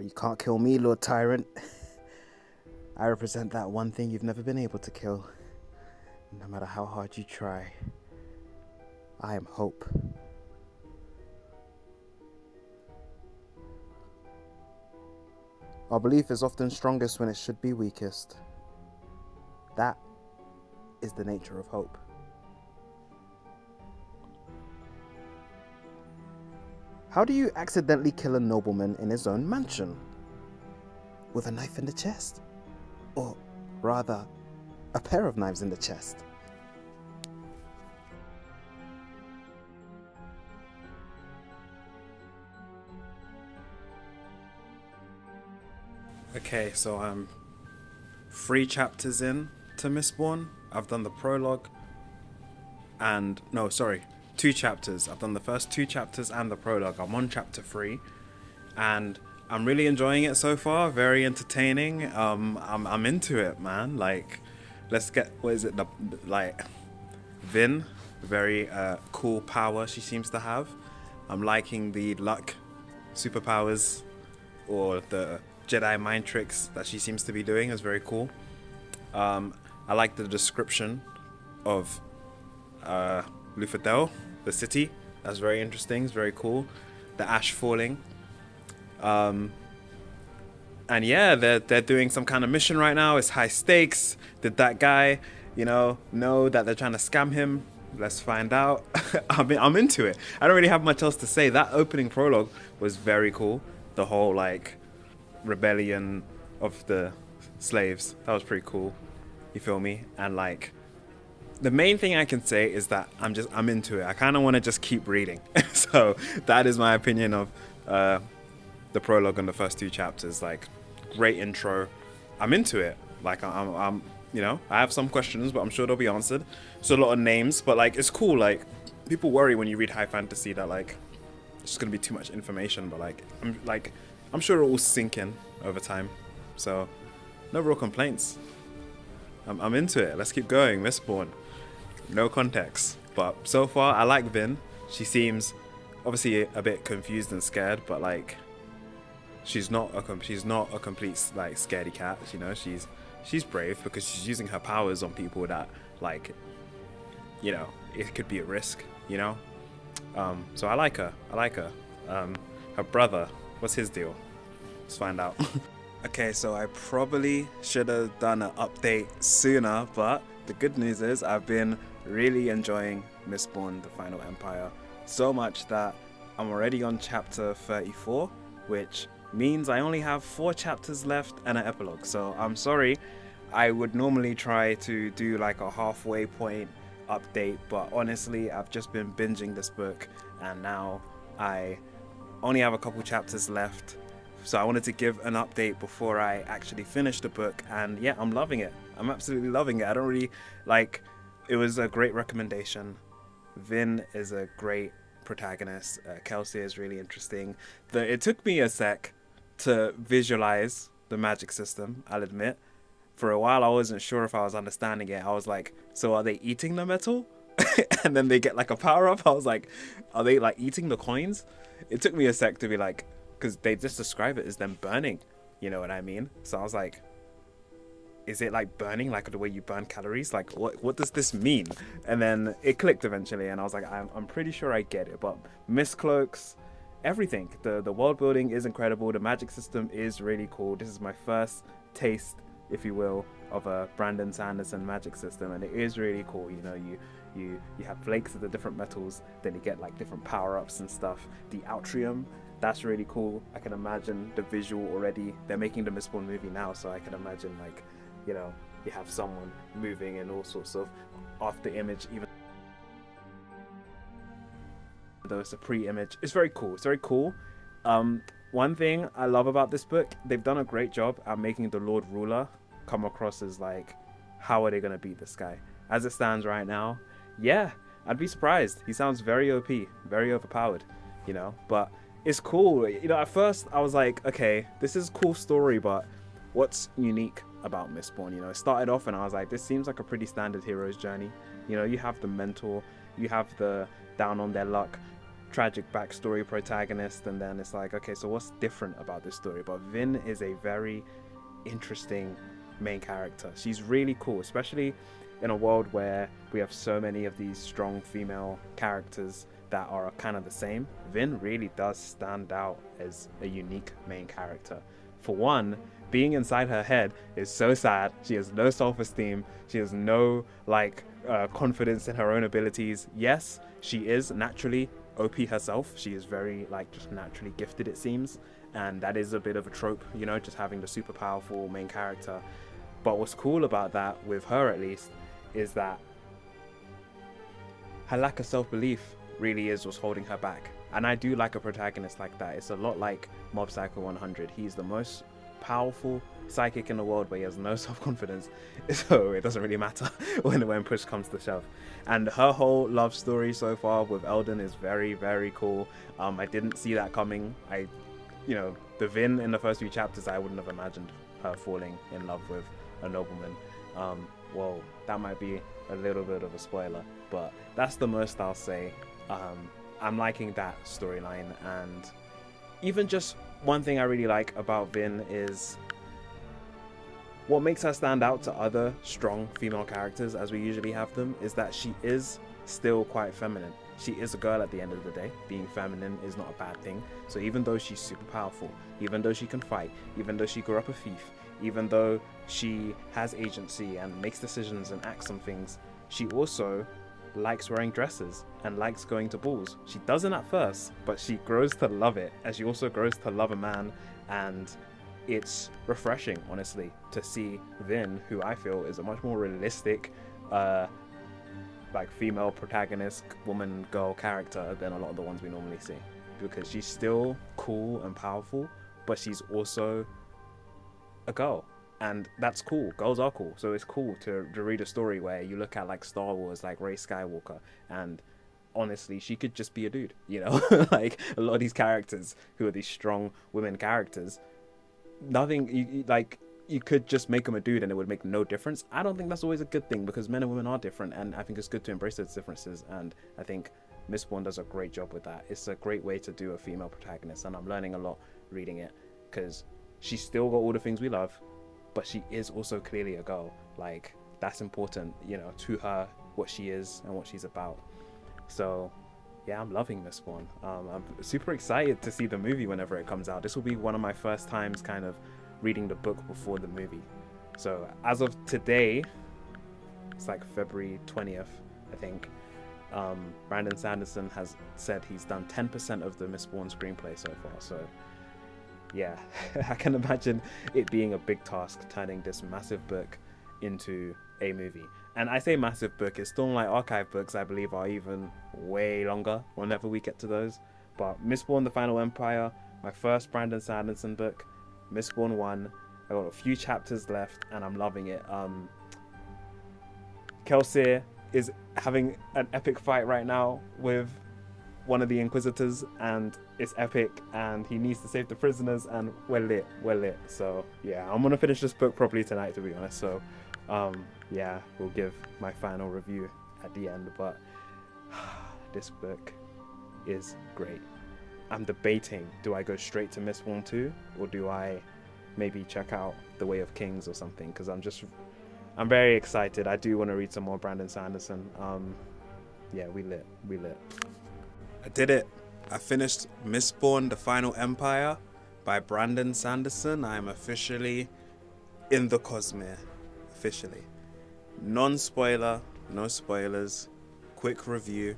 But you can't kill me, Lord Tyrant. I represent that one thing you've never been able to kill. No matter how hard you try. I am hope. Our belief is often strongest when it should be weakest. That is the nature of hope. How do you accidentally kill a nobleman in his own mansion? With a knife in the chest? Or rather, a pair of knives in the chest? Okay, so I'm 3 chapters in to Mistborn. I've done the prologue and... no, sorry. 2 chapters. I've done the first 2 chapters and the prologue. I'm on chapter 3. And I'm really enjoying it so far. Very entertaining. I'm into it, man. Like, let's get... what is it? Like, Vin. Very cool power she seems to have. I'm liking the luck superpowers or the Jedi mind tricks that she seems to be doing. Is very cool. I like the description of Luthadel, the city. That's very interesting. It's very cool. The ash falling. And yeah, they're doing some kind of mission right now. It's high stakes. Did that guy, know that they're trying to scam him? Let's find out. I'm into it. I don't really have much else to say. That opening prologue was very cool. The whole like rebellion of the slaves. That was pretty cool. You feel me? And like the main thing I can say is that I'm into it. I kind of want to just keep reading. So that is my opinion of the prologue and the first 2 chapters. Like, great intro. I'm into it. Like I'm I have some questions, but I'm sure they'll be answered. So a lot of names, but like it's cool. Like, people worry when you read high fantasy that like it's gonna be too much information, but I'm sure it'll all sink in over time. So no real complaints. I'm into it. Let's keep going. Mistborn. No context, but so far I like Vin. She seems obviously a bit confused and scared, but like she's not a complete like scaredy cat. She's brave because she's using her powers on people that like it could be a risk. So I like her. Her brother, what's his deal? Let's find out. Okay, so I probably should have done an update sooner, but the good news is I've been really enjoying Mistborn: The Final Empire so much that I'm already on chapter 34, which means I only have 4 chapters left and an epilogue. So I'm sorry, I would normally try to do like a halfway point update, but honestly I've just been binging this book and now I only have a couple chapters left. So I wanted to give an update before I actually finish the book, and yeah, I'm loving it. I'm absolutely loving it. I don't really it was a great recommendation. Vin is a great protagonist. Kelsey is really interesting. It took me a sec to visualize the magic system, I'll admit. For a while I wasn't sure if I was understanding it. I was like, so are they eating the metal? And then they get like a power up? I was like, are they like eating the coins? It took me a sec to be like, because they just describe it as them burning, you know what I mean? So I was like, is it like burning, like the way you burn calories? Like, what does this mean? And then it clicked eventually, and I was like, I'm pretty sure I get it. But mist cloaks, everything. The world building is incredible. The magic system is really cool. This is my first taste, if you will, of a Brandon Sanderson magic system, and it is really cool. You have flakes of the different metals, then you get like different power-ups and stuff. The Altrium, that's really cool. I can imagine the visual already. They're making the Mistborn movie now, so I can imagine like, you have someone moving and all sorts of after image, even though it's a pre-image. It's very cool. It's very cool. One thing I love about this book, they've done a great job at making the Lord Ruler come across as like, how are they gonna beat this guy? As it stands right now, yeah, I'd be surprised. He sounds very OP, very overpowered, but it's cool. At first I was like, okay, this is a cool story, but what's unique about Mistborn? It started off and I was like, this seems like a pretty standard hero's journey. You have the mentor, you have the down on their luck tragic backstory protagonist, and then it's like, okay, so what's different about this story? But Vin is a very interesting main character. She's really cool, especially in a world where we have so many of these strong female characters that are kind of the same. Vin really does stand out as a unique main character. For one, being inside her head is so sad. She has no self-esteem. She has no confidence in her own abilities. Yes, she is naturally OP herself. She is very just naturally gifted, it seems, and that is a bit of a trope, just having the super powerful main character. But what's cool about that, with her at least, is that her lack of self-belief really is what's holding her back. And I do like a protagonist like that. It's a lot like Mob Psycho 100. He's the most powerful psychic in the world, but he has no self-confidence, so it doesn't really matter when push comes to shove. And her whole love story so far with Eldon is very, very cool. I didn't see that coming. The Vin in the first few chapters, I wouldn't have imagined her falling in love with a nobleman. Well, that might be a little bit of a spoiler, but that's the most I'll say. I'm liking that storyline, and even just one thing I really like about Vin is what makes her stand out to other strong female characters, as we usually have them, is that she is still quite feminine. She is a girl at the end of the day. Being feminine is not a bad thing. So even though she's super powerful, even though she can fight, even though she grew up a thief, even though she has agency and makes decisions and acts on things, she also likes wearing dresses and likes going to balls. She doesn't at first, but she grows to love it, and she also grows to love a man. And it's refreshing, honestly, to see Vin, who I feel is a much more realistic female protagonist, woman, girl character than a lot of the ones we normally see, because she's still cool and powerful, but she's also a girl, and that's cool. Girls are cool, so it's cool to read a story where you look at Star Wars, Rey Skywalker, and honestly, she could just be a dude, a lot of these characters who are these strong women characters, you could just make them a dude and it would make no difference. I don't think that's always a good thing, because men and women are different, and I think it's good to embrace those differences, and I think Mistborn does a great job with that. It's a great way to do a female protagonist, and I'm learning a lot reading it, because she's still got all the things we love, but she is also clearly a girl. That's important, to her, what she is and what she's about. So yeah, I'm loving Mistborn. I'm super excited to see the movie whenever it comes out. This will be one of my first times kind of reading the book before the movie. So as of today, it's February 20th, I think, Brandon Sanderson has said he's done 10% of the Mistborn screenplay so far. So yeah, I can imagine it being a big task, turning this massive book into a movie. And I say massive book, it's still archive books, I believe, are even way longer whenever we get to those. But Mistborn: The Final Empire, my first Brandon Sanderson book, Mistborn 1, I got a few chapters left and I'm loving it. Cosmere is having an epic fight right now with one of the Inquisitors, and it's epic, and he needs to save the prisoners, and we're lit. So yeah, I'm gonna finish this book properly tonight, to be honest. So yeah, we'll give my final review at the end, but this book is great. I'm debating, do I go straight to Mistborn 2, or do I maybe check out The Way of Kings or something, because I'm very excited. I do want to read some more Brandon Sanderson. Yeah, we lit. I did it. I finished Mistborn: The Final Empire by Brandon Sanderson. I am officially in the Cosmere. Officially. Non-spoiler, no spoilers, quick review.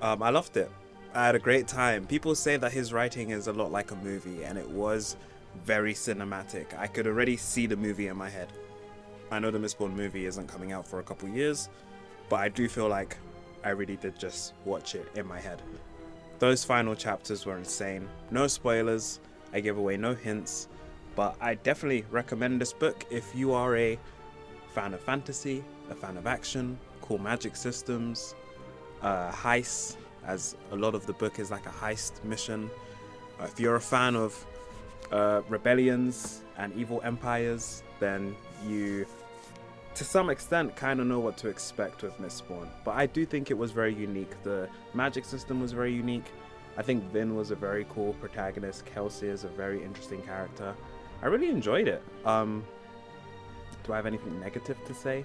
I loved it. I had a great time. People say that his writing is a lot like a movie, and it was very cinematic. I could already see the movie in my head. I know the Mistborn movie isn't coming out for a couple years, but I do feel like I really did just watch it in my head. Those final chapters were insane. No spoilers, I give away no hints, but I definitely recommend this book if you are a fan of fantasy, a fan of action, cool magic systems, heists, as a lot of the book is like a heist mission. If you're a fan of rebellions and evil empires, then you to some extent kind of know what to expect with Mistborn, but I do think it was very unique. The magic system was very unique. I think Vin was a very cool protagonist. Kelsey is a very interesting character. I really enjoyed it. Do I have anything negative to say?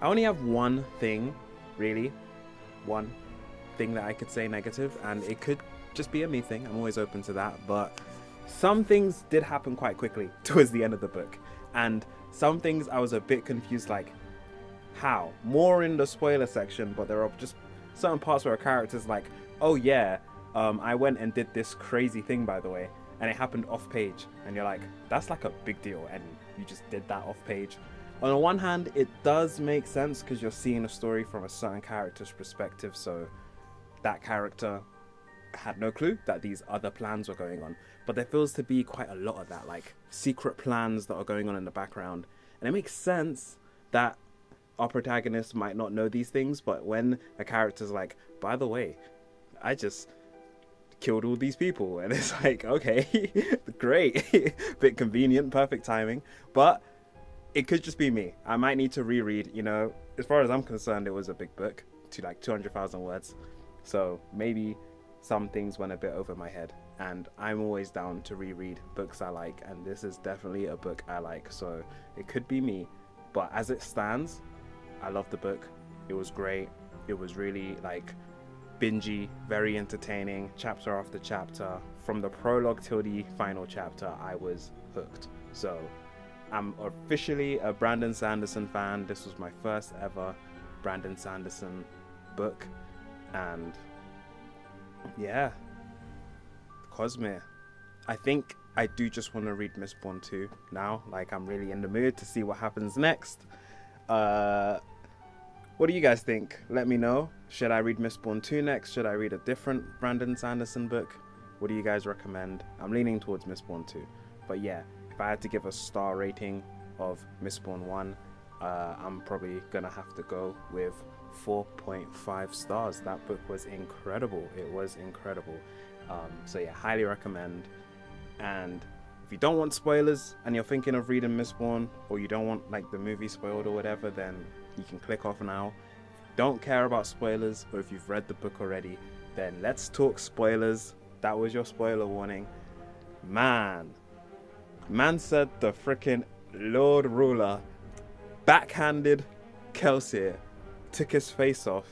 I only have one thing, really. One thing that I could say negative, and it could just be a me thing. I'm always open to that, but some things did happen quite quickly towards the end of the book, and some things I was a bit confused, like how? More in the spoiler section, but there are just certain parts where a character's like, oh yeah, I went and did this crazy thing, by the way, and it happened off page, and you're like, that's like a big deal, and you just did that off page. On the one hand, it does make sense because you're seeing a story from a certain character's perspective, so that character had no clue that these other plans were going on. But there feels to be quite a lot of that, like secret plans that are going on in the background. And it makes sense that our protagonist might not know these things, but when a character's like, by the way, I just killed all these people, and it's like, okay, great, bit convenient, perfect timing. But it could just be me. I might need to reread, you know, as far as I'm concerned, it was a big book to like 200,000 words. So maybe some things went a bit over my head, and I'm always down to reread books I like, and this is definitely a book I like, so it could be me. But as it stands, I love the book. It was great. It was really like bingey, very entertaining, chapter after chapter. From the prologue till the final chapter, I was hooked. So I'm officially a Brandon Sanderson fan. This was my first ever Brandon Sanderson book, and yeah, Cosmere. I think I do just want to read Mistborn 2 now. Like, I'm really in the mood to see what happens next. What do you guys think? Let me know. Should I read Mistborn 2 next? Should I read a different Brandon Sanderson book? What do you guys recommend? I'm leaning towards Mistborn 2. But yeah, if I had to give a star rating of Mistborn 1, I'm probably going to have to go with 4.5 stars. That book was incredible. It was incredible. So yeah, highly recommend. And if you don't want spoilers and you're thinking of reading Mistborn, or you don't want like the movie spoiled or whatever, then you can click off now. If you don't care about spoilers, or if you've read the book already, then let's talk spoilers. That was your spoiler warning. Man said the freaking Lord Ruler backhanded Kelsey, took his face off,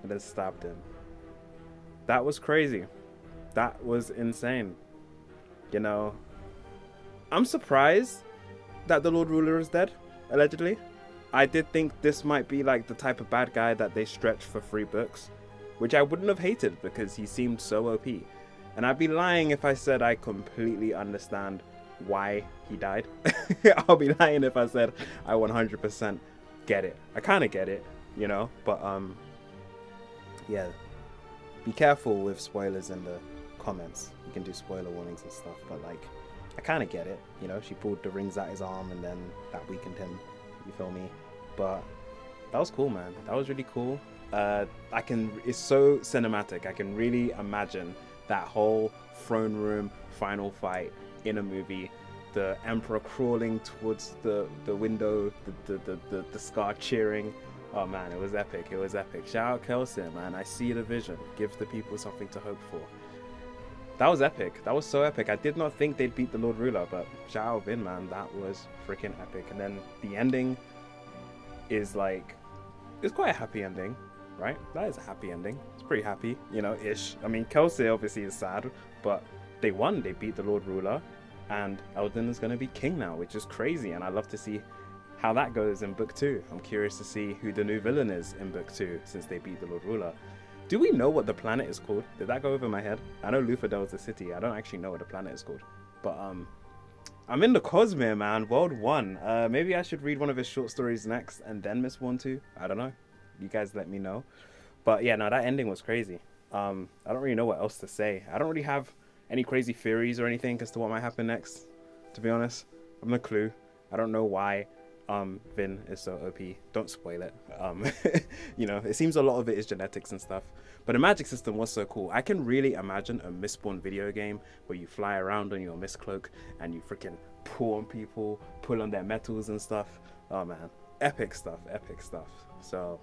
and then stabbed him. That was crazy. That was insane. You know, I'm surprised that the Lord Ruler is dead, allegedly. I did think this might be like the type of bad guy that they stretch for 3 books, which I wouldn't have hated because he seemed so OP. And I'd be lying if I said I completely understand why he died. I'll be lying if I said I 100% get it. I kind of get it, you know, but yeah, be careful with spoilers in the comments. You can do spoiler warnings and stuff, but like, I kind of get it, you know. She pulled the rings out his arm and then that weakened him, you feel me? But that was cool, man. That was really cool. It's so cinematic. I can really imagine that whole throne room final fight in a movie, the Emperor crawling towards the window, the Scar cheering. Oh man, it was epic. It was epic. Shout out Kelsey, man. I see the vision. Give the people something to hope for. That was epic. That was so epic. I did not think they'd beat the Lord Ruler, but shout out Vin, man. That was freaking epic. And then the ending is like, it's quite a happy ending, right? That is a happy ending. It's pretty happy, you know, ish. I mean, Kelsey obviously is sad, but they won. They beat the Lord Ruler, and Elden is going to be king now, which is crazy. And I love to see how that goes in book 2. I'm curious to see who the new villain is in book 2 since they beat the Lord Ruler. Do we know what the planet is called? Did that go over my head? I know Luthadel is the city. I don't actually know what the planet is called. But I'm in the Cosmere, man. World 1. Maybe I should read one of his short stories next and then Mistborn 2. I don't know. You guys let me know. But yeah, no, that ending was crazy. I don't really know what else to say. I don't really have any crazy theories or anything as to what might happen next, to be honest. I have no clue. I don't know why Vin is so OP. Don't spoil it. You know, it seems a lot of it is genetics and stuff, but the magic system was so cool. I can really imagine a Mistborn video game where you fly around on your Mistcloak and you freaking pull on people, pull on their metals and stuff. Oh man, epic stuff. So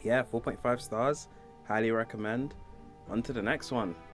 yeah, 4.5 stars, highly recommend. On to the next one.